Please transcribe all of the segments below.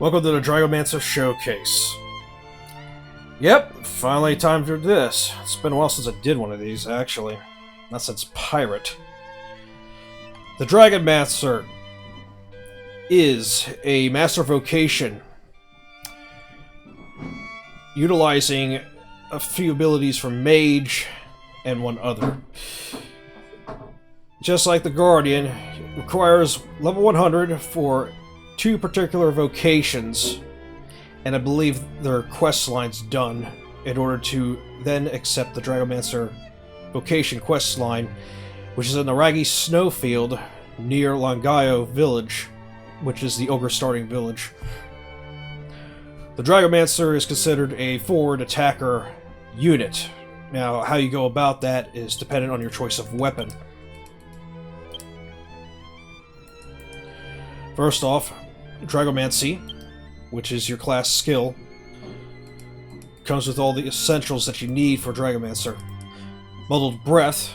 Welcome to the Dragomancer Showcase. Yep, finally time for this. It's been a while since I did one of these, actually. Not since Pirate. The Dragomancer is a master vocation utilizing a few abilities from Mage and one other. Just like the Guardian, it requires level 100 for two particular vocations, and I believe their quest line's done in order to then accept the Dragomancer vocation quest line, which is in the Raggy Snowfield near Langayo village, which is the ogre starting village. The Dragomancer is considered a forward attacker unit. Now, how you go about that is dependent on your choice of weapon. First off, Dragomancy, which is your class skill, comes with all the essentials that you need for Dragomancer. Muddled Breath,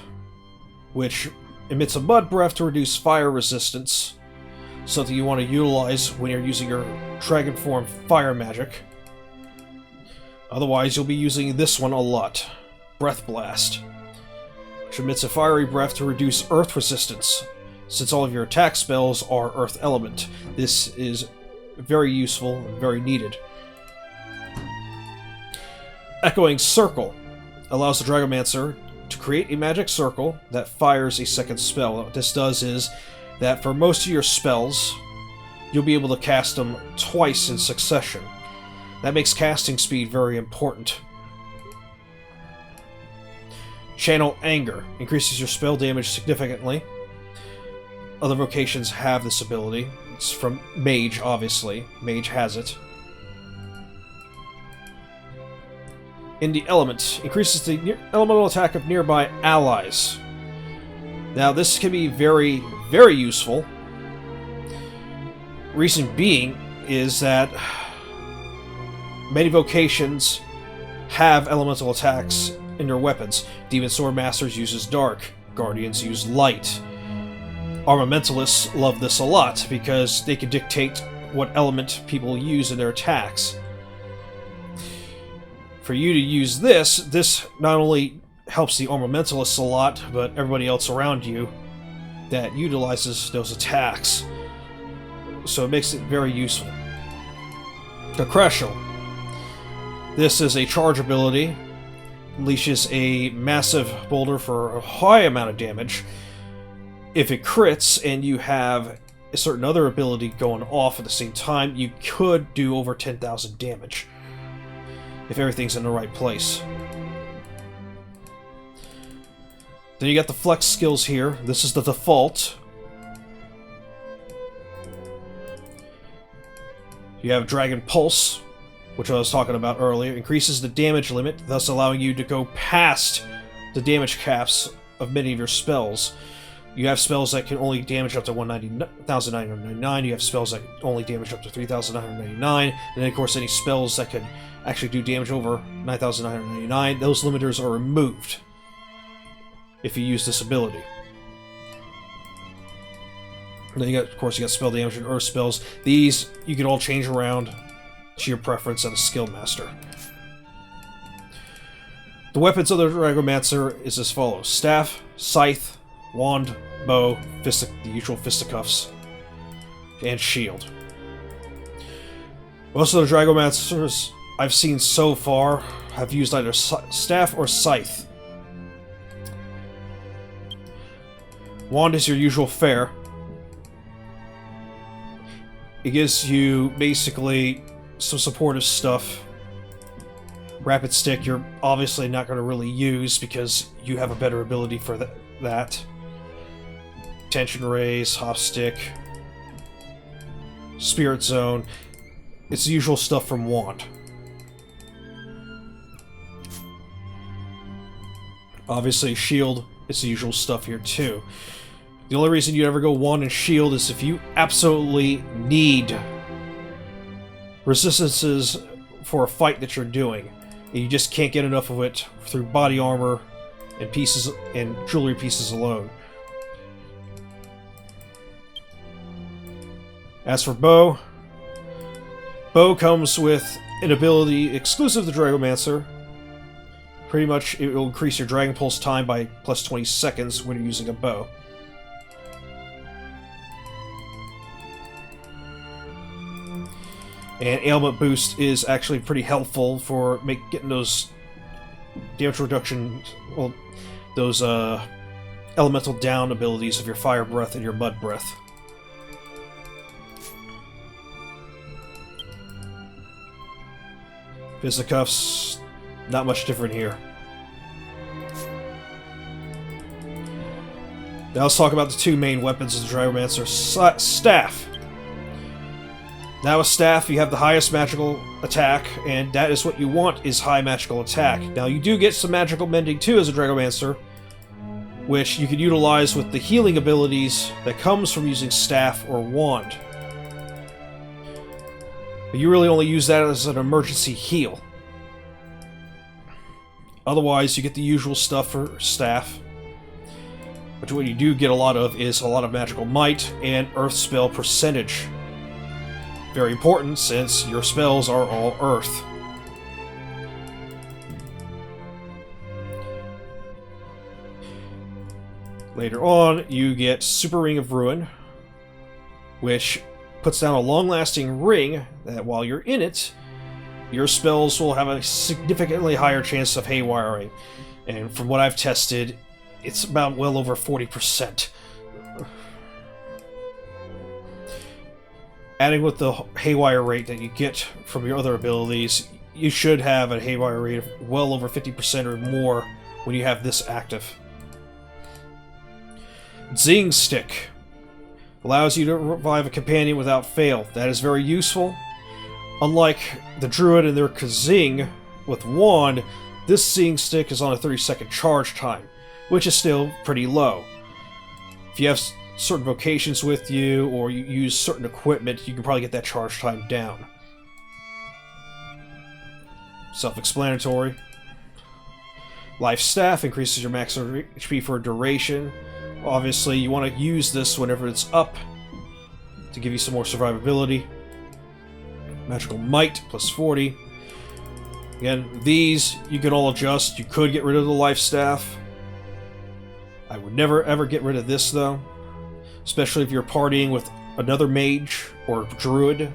which emits a mud breath to reduce fire resistance, something you want to utilize when you're using your dragon form fire magic. Otherwise, you'll be using this one a lot. Breath Blast, which emits a fiery breath to reduce earth resistance. Since all of your attack spells are earth element, this is very useful and very needed. Echoing Circle allows the Dragomancer to create a magic circle that fires a second spell. What this does is that for most of your spells, you'll be able to cast them twice in succession. That makes casting speed very important. Channel Anger increases your spell damage significantly. Other vocations have this ability. It's from Mage, obviously. Mage has it. In the Element, increases the elemental attack of nearby allies. Now, this can be very, very useful. Reason being is that many vocations have elemental attacks in their weapons. Demon Sword Masters uses Dark. Guardians use Light. Armamentalists love this a lot because they can dictate what element people use in their attacks. For you to use this not only helps the Armamentalists a lot, but everybody else around you that utilizes those attacks. So it makes it very useful. The Crescel. This is a charge ability. Unleashes a massive boulder for a high amount of damage. If it crits and you have a certain other ability going off at the same time, you could do over 10,000 damage. If everything's in the right place. Then you got the flex skills here. This is the default. You have Dragon Pulse, which I was talking about earlier. Increases the damage limit, thus allowing you to go past the damage caps of many of your spells. You have spells that can only damage up to 1,999. You have spells that only damage up to 3,999. And then, of course, any spells that can actually do damage over 9,999, those limiters are removed if you use this ability. And then, of course, you got spell damage and earth spells. These, you can all change around to your preference as a skill master. The weapons of the Dragomancer is as follows. Staff, Scythe, Wand, Bow, the usual fisticuffs, and Shield. Most of the Dragomancers I've seen so far have used either Staff or Scythe. Wand is your usual fare. It gives you basically some supportive stuff. Rapid Stick you're obviously not going to really use because you have a better ability for that. Tension Raise, Hop Stick, Spirit Zone. It's the usual stuff from Wand. Obviously, Shield is the usual stuff here too. The only reason you ever go Wand and Shield is if you absolutely need resistances for a fight that you're doing, and you just can't get enough of it through body armor and pieces and jewelry pieces alone. As for Bow, Bow comes with an ability exclusive to Dragomancer. Pretty much, it will increase your Dragon Pulse time by plus 20 seconds when you're using a bow. And Ailment Boost is actually pretty helpful for getting those damage reduction, well, those elemental down abilities of your Fire Breath and your Mud Breath. Fisticuffs, not much different here. Now let's talk about the two main weapons of the Dragomancer. Staff. Now with Staff, you have the highest magical attack, and that is what you want, is high magical attack. Now you do get some magical mending too as a Dragomancer, which you can utilize with the healing abilities that comes from using Staff or Wand. But you really only use that as an emergency heal. Otherwise, you get the usual stuff for Staff. But what you do get a lot of is a lot of magical might and earth spell percentage. Very important since your spells are all earth. Later on, you get Super Ring of Ruin, which puts down a long-lasting ring that while you're in it, your spells will have a significantly higher chance of haywiring. And from what I've tested, it's about well over 40%. Adding with the haywire rate that you get from your other abilities, you should have a haywire rate of well over 50% or more when you have this active. Zing Stick allows you to revive a companion without fail. That is very useful. Unlike the Druid and their Kazing with Wand, this Zing Stick is on a 30-second charge time, which is still pretty low. If you have certain vocations with you, or you use certain equipment, you can probably get that charge time down. Self-explanatory. Life Staff increases your max HP for a duration. Obviously, you want to use this whenever it's up to give you some more survivability. Magical Might, plus 40. Again, these you can all adjust. You could get rid of the Life Staff. I would never ever get rid of this, though. Especially if you're partying with another mage or druid,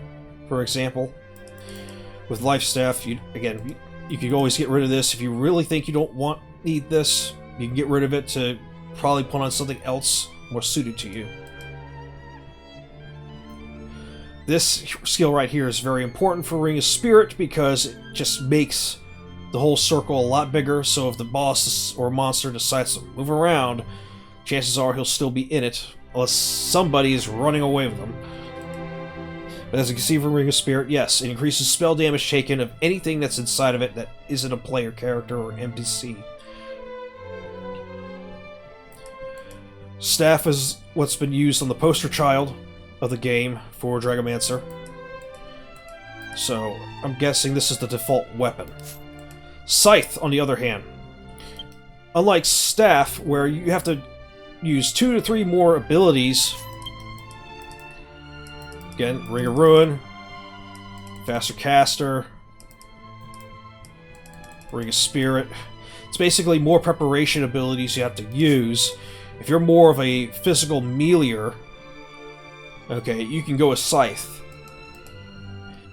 for example. With Life Staff, you can always get rid of this. If you really think you don't need this, you can get rid of it to probably put on something else more suited to you. This skill right here is very important for Ring of Spirit because it just makes the whole circle a lot bigger, so if the boss or monster decides to move around, chances are he'll still be in it, unless somebody is running away with him. But as you can see from Ring of Spirit, yes, it increases spell damage taken of anything that's inside of it that isn't a player character or an NPC. Staff is what's been used on the poster child of the game for Dragomancer. So, I'm guessing this is the default weapon. Scythe, on the other hand. Unlike Staff, where you have to use 2 to 3 more abilities. Again, Ring of Ruin, Faster Caster, Ring of Spirit. It's basically more preparation abilities you have to use. If you're more of a physical meleeer, okay, you can go with Scythe.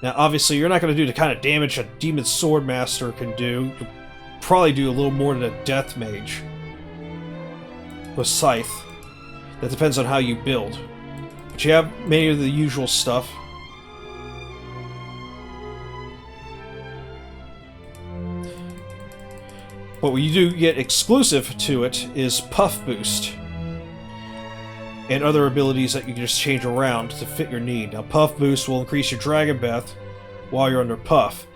Now, obviously, you're not going to do the kind of damage a Demon Swordmaster can do. You'll probably do a little more than a Death Mage with Scythe. That depends on how you build. But you have many of the usual stuff. But what you do get exclusive to it is Puff Boost. And other abilities that you can just change around to fit your need. Now, Puff Boost will increase your Dragon Breath while you're under Puff.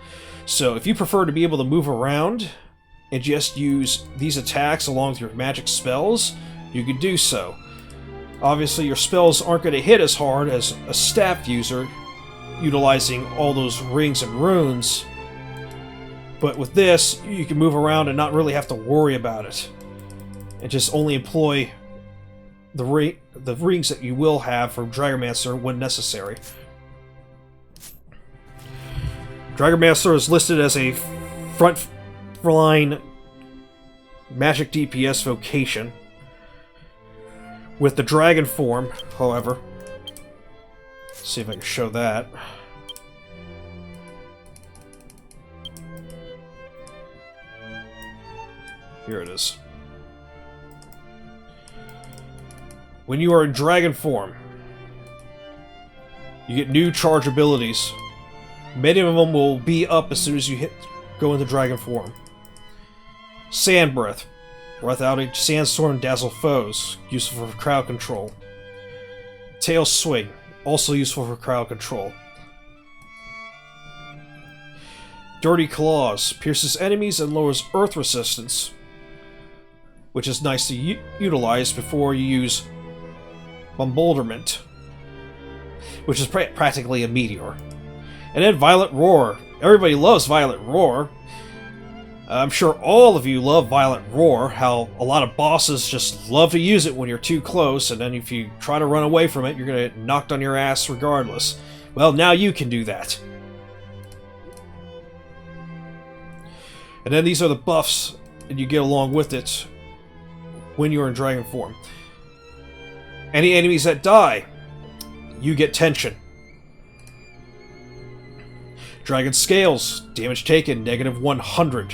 So, if you prefer to be able to move around and just use these attacks along with your magic spells, you can do so. Obviously, your spells aren't going to hit as hard as a Staff user, utilizing all those rings and runes. But with this, you can move around and not really have to worry about it. And just only employ the rings that you will have from Dragomancer when necessary. Dragomancer is listed as a front-line magic DPS vocation. With the dragon form, however, let's see if I can show that. Here it is. When you are in dragon form, you get new charge abilities. Many of them will be up as soon as you go into dragon form. Sand Breath. Breath out a sandstorm, dazzle foes. Useful for crowd control. Tail Swing. Also useful for crowd control. Dirty Claws. Pierces enemies and lowers earth resistance, which is nice to utilize before you use Bombardment, which is practically a meteor. And then Violent Roar. Everybody loves Violent Roar. I'm sure all of you love Violent Roar, how a lot of bosses just love to use it when you're too close, and then if you try to run away from it, you're going to get knocked on your ass regardless. Well, now you can do that. And then these are the buffs, and you get along with it when you're in dragon form. Any enemies that die, you get tension. Dragon Scales, damage taken, negative 100.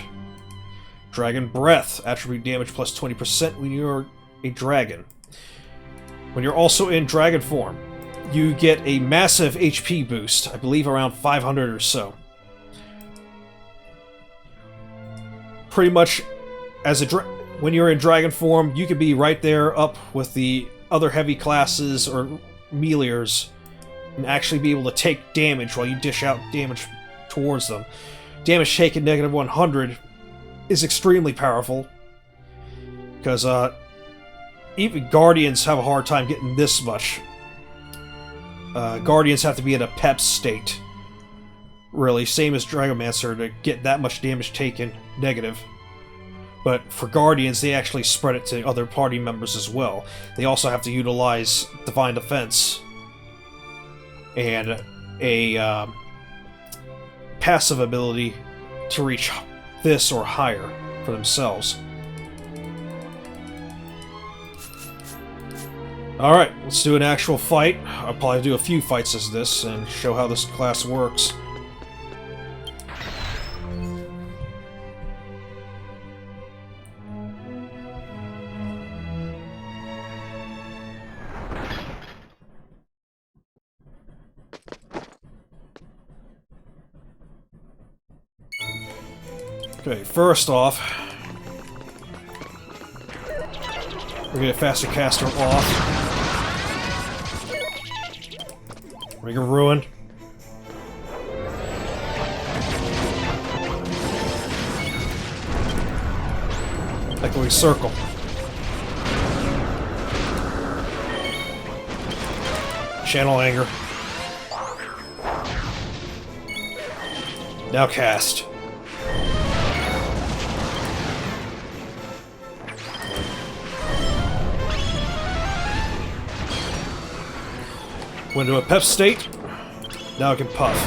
Dragon Breath, attribute damage plus 20% when you're a dragon. When you're also in dragon form, you get a massive HP boost, I believe around 500 or so. Pretty much, when you're in dragon form, you could be right there up with the other heavy classes or meleers and actually be able to take damage while you dish out damage towards them. Damage taken negative 100 is extremely powerful, because even Guardians have a hard time getting this much. Guardians have to be in a pep state, really, same as Dragomancer, to get that much damage taken negative. But for Guardians, they actually spread it to other party members as well. They also have to utilize Divine Defense and a passive ability to reach this or higher for themselves. Alright, let's do an actual fight. I'll probably do a few fights as this and show how this class works. Okay, first off, we're gonna faster caster off. Ring of Ruin. Echoing Circle. Channel Anger. Now cast. Went into a pep state. Now I can puff.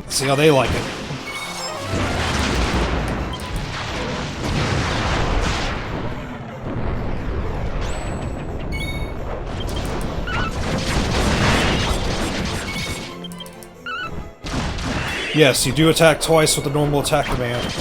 See how they like it. Yes, you do attack twice with the normal attack command.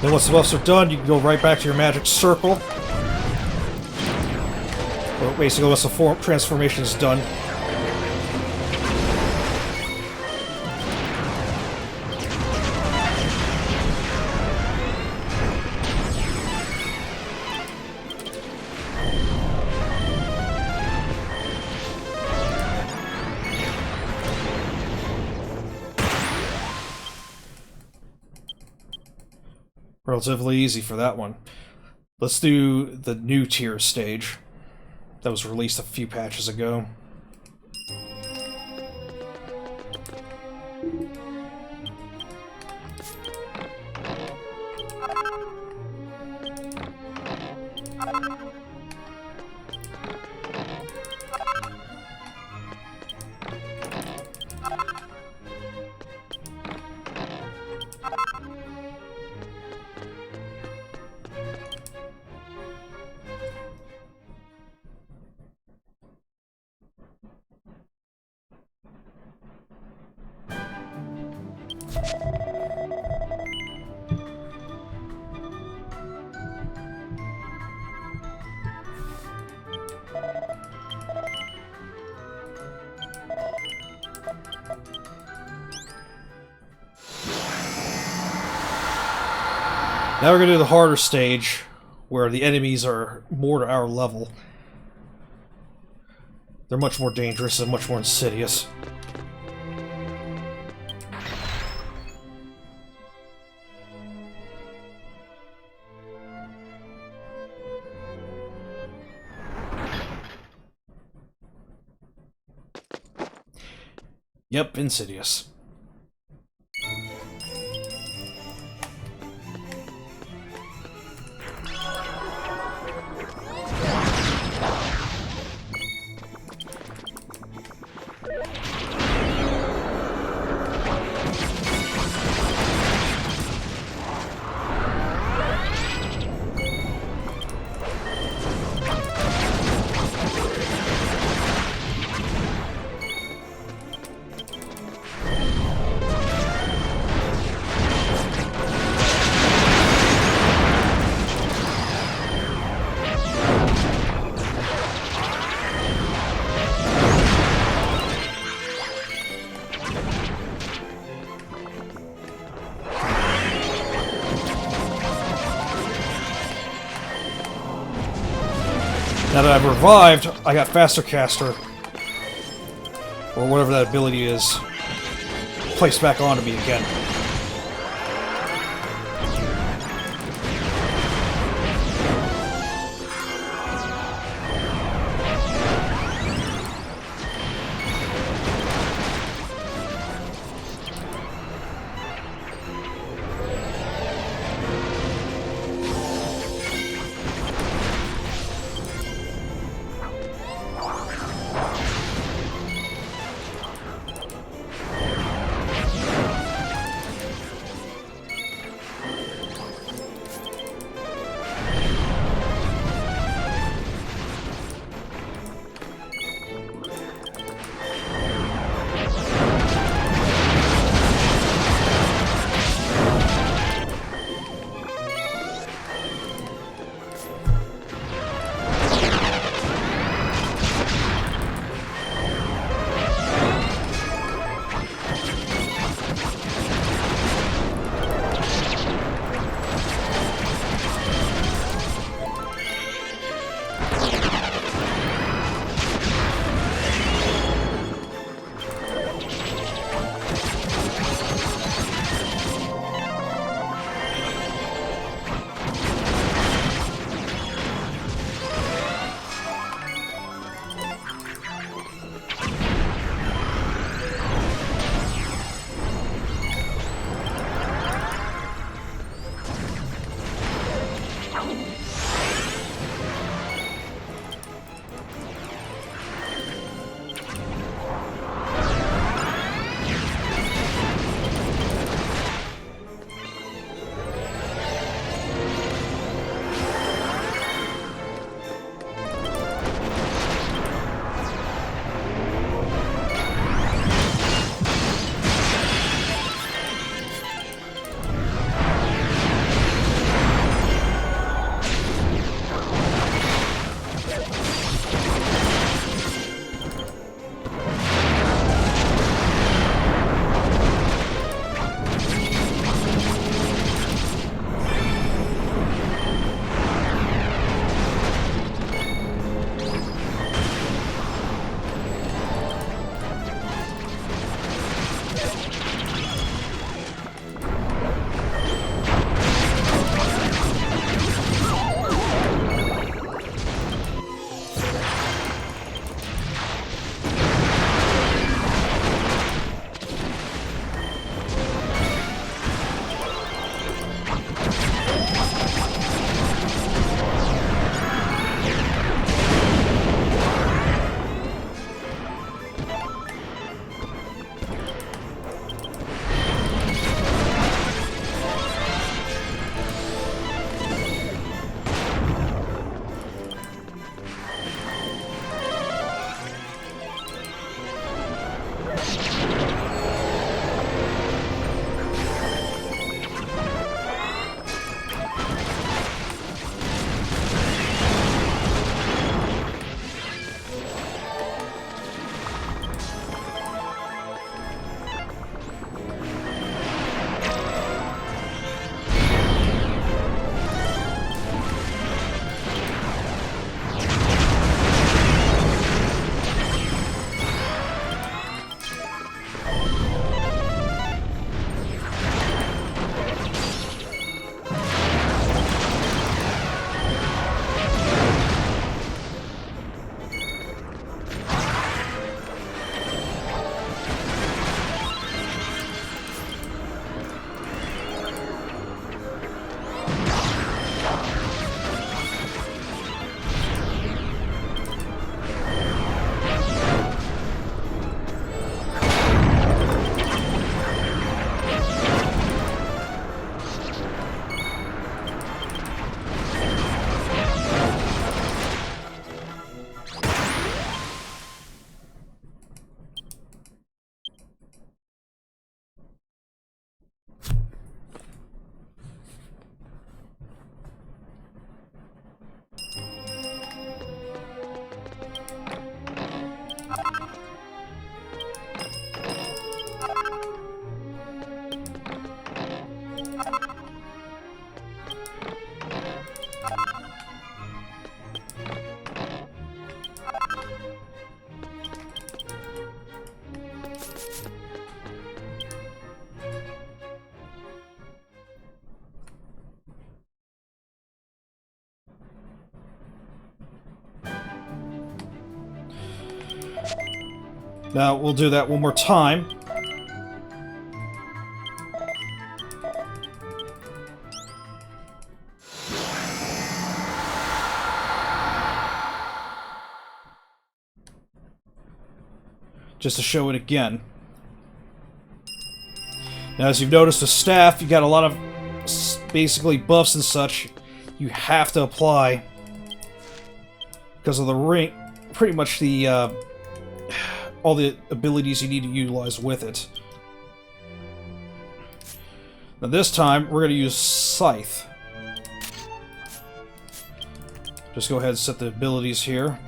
Then once the buffs are done, you can go right back to your magic circle. Well, basically, once the transformation is done. relatively easy for that one. Let's do the new tier stage that was released a few patches ago. Now we're going to do the harder stage, where the enemies are more to our level. They're much more dangerous and much more insidious. Yep, insidious. Now that I've revived, I got Faster Caster, or whatever that ability is, placed back onto me again. Now, we'll do that one more time. Just to show it again. Now, as you've noticed with staff, you got a lot of basically buffs and such you have to apply because of the ring. Pretty much the all the abilities you need to utilize with it. Now this time we're going to use Scythe. Just go ahead and set the abilities here.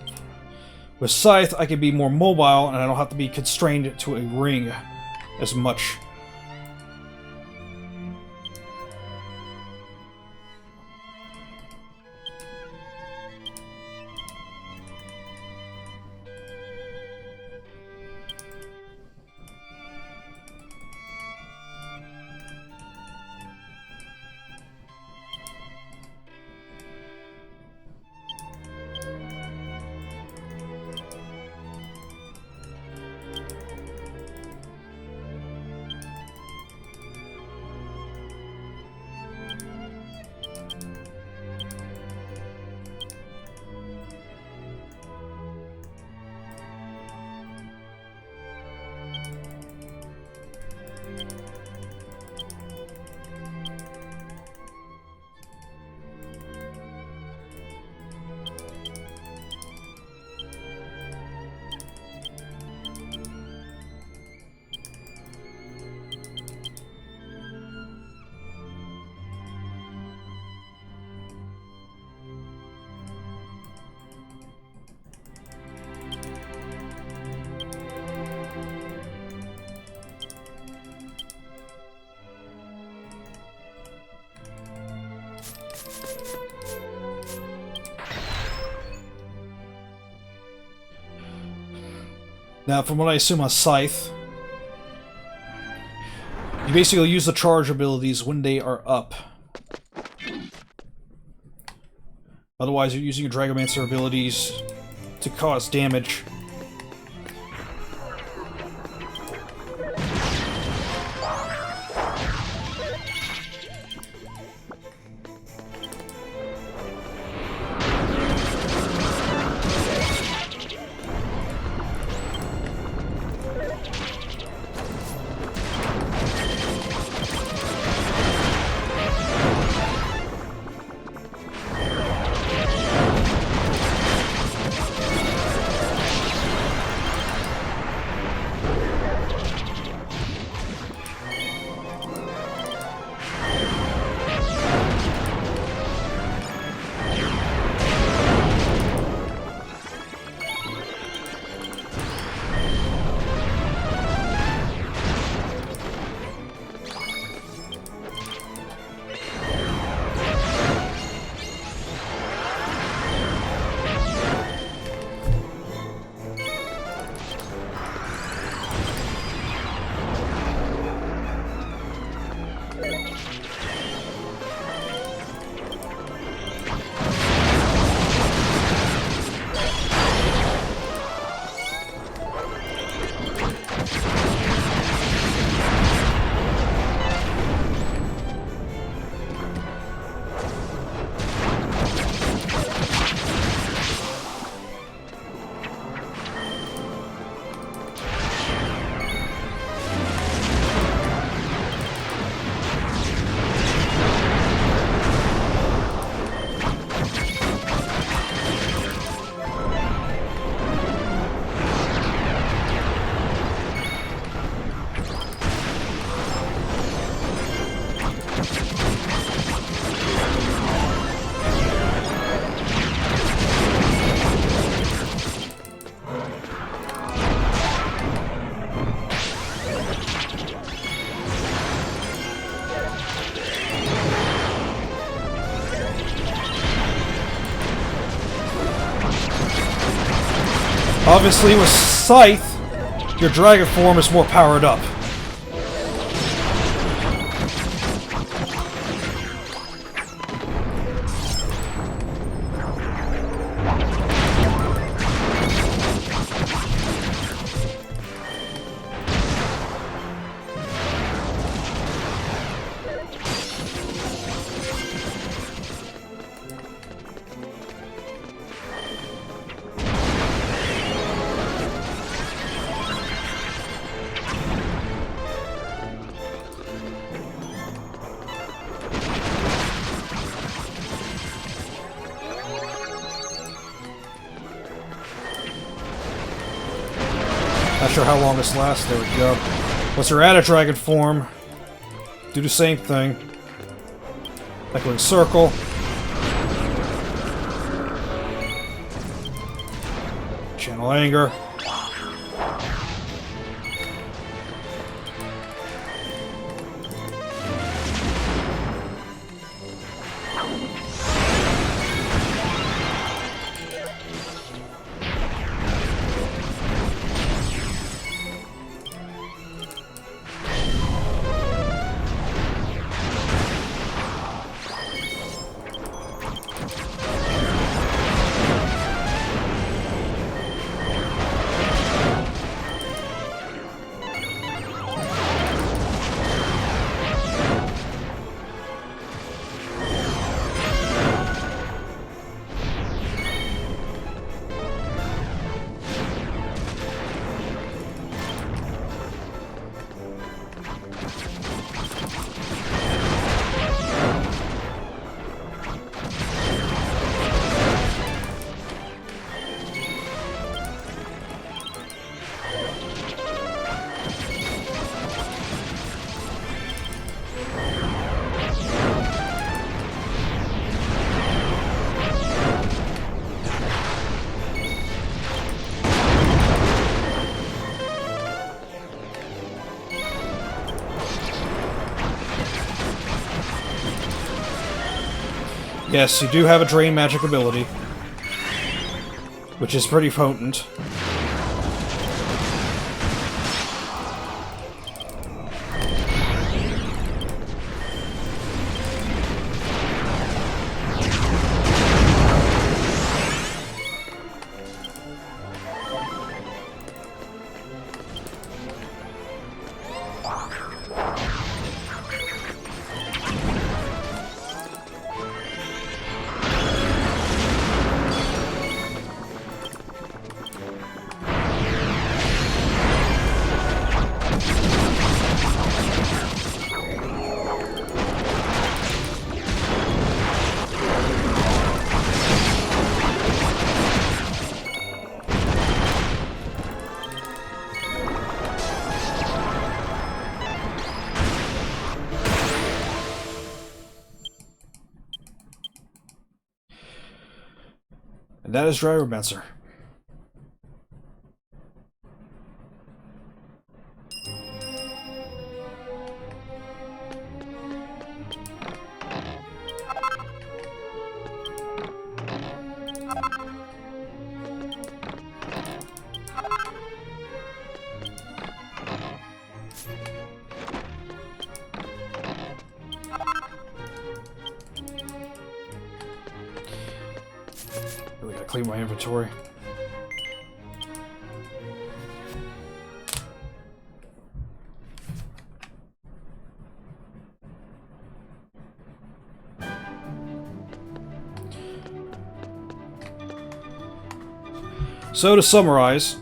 With Scythe, I can be more mobile and I don't have to be constrained to a ring as much. Now, from what I assume on Scythe, you basically use the charge abilities when they are up. Otherwise, you're using your Dragomancer abilities to cause damage. Obviously, with Scythe, your dragon form is more powered up. sure how long this lasts. There we go. Once you're at a dragon form, do the same thing. Echoing circle. Channel anger. Yes, you do have a drain magic ability, which is pretty potent. And that is Dragomancer. Really gotta clean my inventory. So to summarize,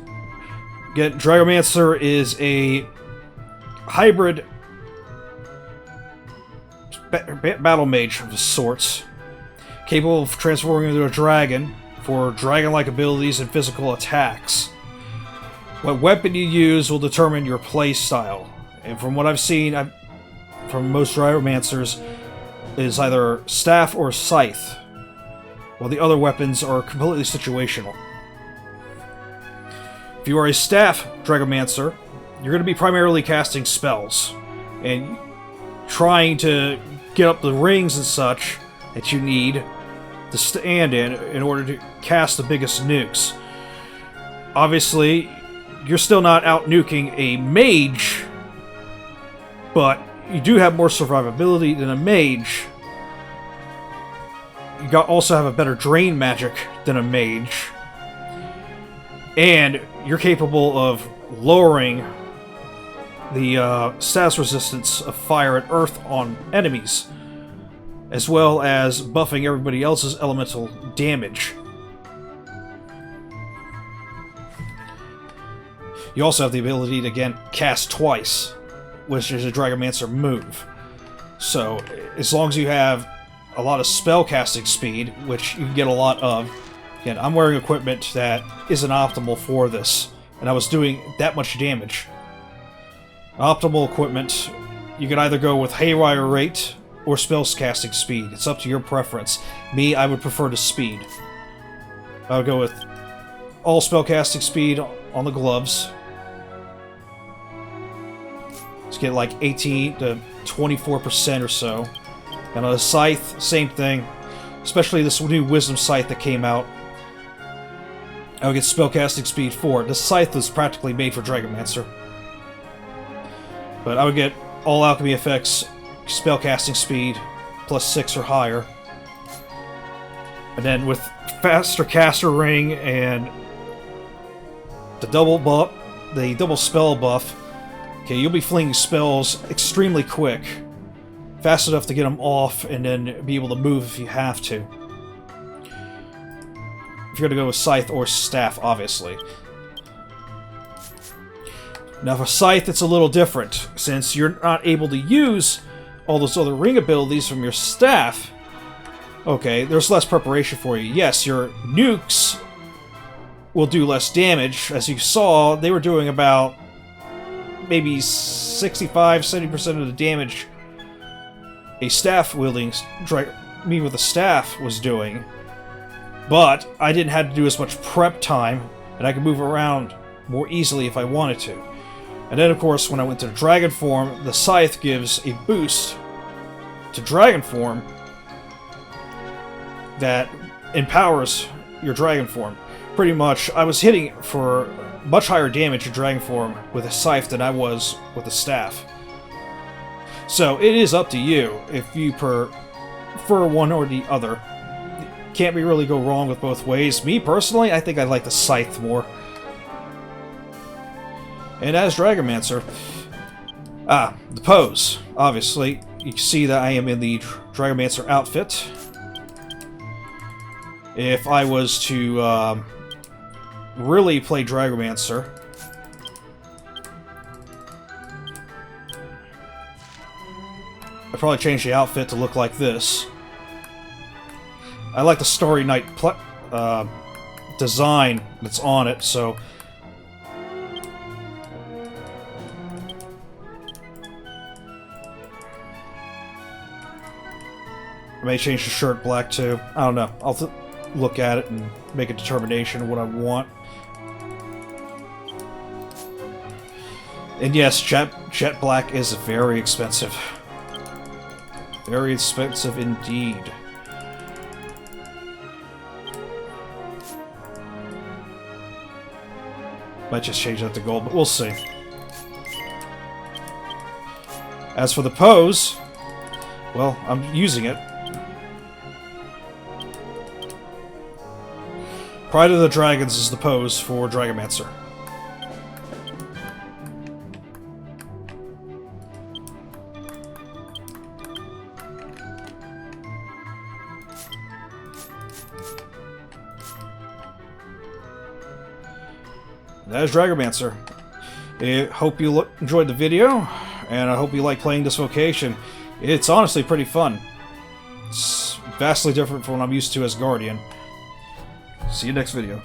again, Dragomancer is a hybrid battle mage of sorts, capable of transforming into a dragon for dragon-like abilities and physical attacks. What weapon you use will determine your playstyle, and from what I've seen from most Dragomancers, is either staff or scythe, while the other weapons are completely situational. If you are a staff Dragomancer, you're going to be primarily casting spells, and trying to get up the rings and such that you need to stand in order to cast the biggest nukes. Obviously, you're still not out nuking a mage, but you do have more survivability than a mage. You also have a better drain magic than a mage. And you're capable of lowering the status resistance of fire and earth on enemies, as well as buffing everybody else's elemental damage. You also have the ability to, again, cast twice, which is a Dragomancer move. So, as long as you have a lot of spell casting speed, which you can get a lot of, again, I'm wearing equipment that isn't optimal for this, and I was doing that much damage. Optimal equipment, you can either go with haywire rate or spell casting speed. It's up to your preference. Me, I would prefer the speed. I would go with all spell casting speed on the gloves. Let's get like 18 to 24% or so. And on the Scythe, same thing. Especially this new Wisdom Scythe that came out. I would get spellcasting speed 4. The Scythe was practically made for Dragomancer. But I would get all alchemy effects, spellcasting speed, plus 6 or higher. And then with faster caster ring and the double spell buff, okay, you'll be flinging spells extremely quick. Fast enough to get them off and then be able to move if you have to. If you're going to go with Scythe or Staff, obviously. Now for Scythe, it's a little different. Since you're not able to use all those other ring abilities from your Staff, okay, there's less preparation for you. Yes, your nukes will do less damage. As you saw, they were doing about maybe 65-70% of the damage a staff-wielding me with a staff was doing. But I didn't have to do as much prep time, and I could move around more easily if I wanted to. And then, of course, when I went to the Dragon form, the Scythe gives a boost to Dragon form that empowers your Dragon form. Pretty much, I was hitting for much higher damage in Dragon form with a Scythe than I was with a staff. So it is up to you if you prefer one or the other. Can't really go wrong with both ways. Me personally, I think I like the Scythe more. And as Dragomancer, the pose. Obviously, you can see that I am in the Dragomancer outfit. If I was to really play Dragomancer, I'd probably change the outfit to look like this. I like the Starry Night design that's on it, so I may change the shirt black too. I don't know. I'll look at it and make a determination of what I want. And yes, jet black is very expensive. Very expensive indeed. Might just change that to gold, but we'll see. As for the pose, well, I'm using it. Pride of the Dragons is the pose for Dragomancer. That is Dragomancer. I hope you enjoyed the video, and I hope you like playing this vocation. It's honestly pretty fun. It's vastly different from what I'm used to as Guardian. See you next video.